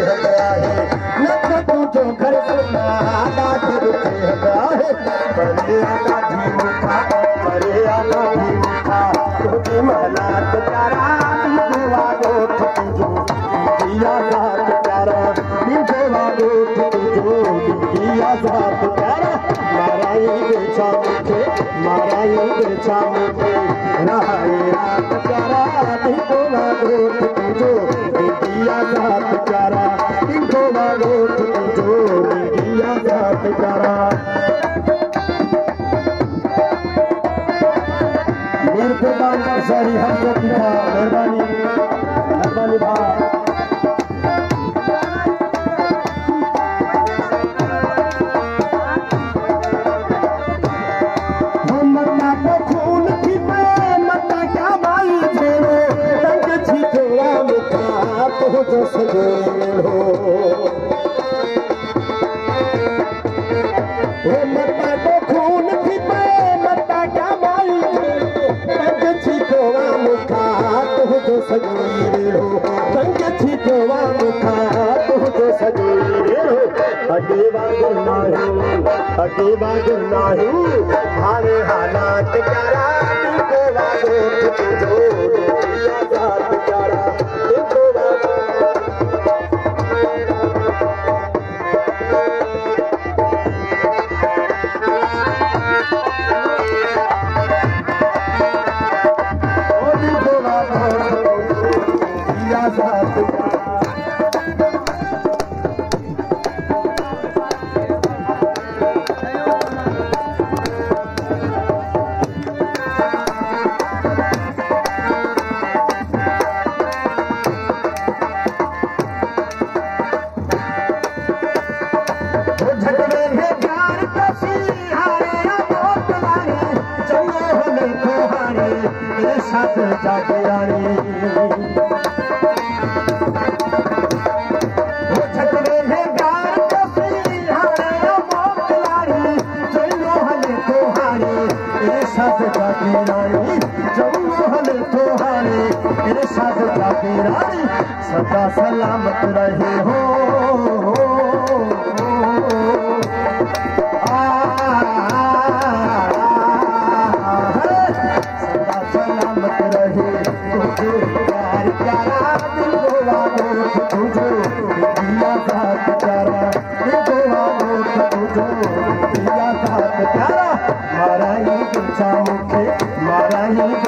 गया है नच तुझो घर सुना दाद रुके है बड़े आना भी मुखा तुझे महला प्यारा गोवा गोठ तुझो दिया साथ प्यारा गोवा गोठ तुझो दिया साथ प्यारा माराई बेचा मुझे रहाए रात प्यारा गोवा गोठ तुझो दिया साथ प्यारा गोवा गोठ तुझो दिया साथ प्यारा मेहरबानी सारी हर जो दिखा मेहरबानी भाई मता को खून थी मता क्या माई छेड़ो तंग थी तोरा मुखा तो जो सजो मता को खून थी मता क्या माई तुझो सजोई हो संग थी गोवा मुखा तुझो सजोई हो अगे वागुर नाही हारे हालात प्यारा गोवा गोठ तुझो दिया साथ प्यारा गोवा साथ जाके रानी सदा सलामत रहे हो सदा सलामत रहे तुझे प्यार प्यारा गोवा गोठ तुझो दिया साथ प्यारा गोवा गोठ तुझो दिया साथ प्यारा माराई बेचा मुखे माराई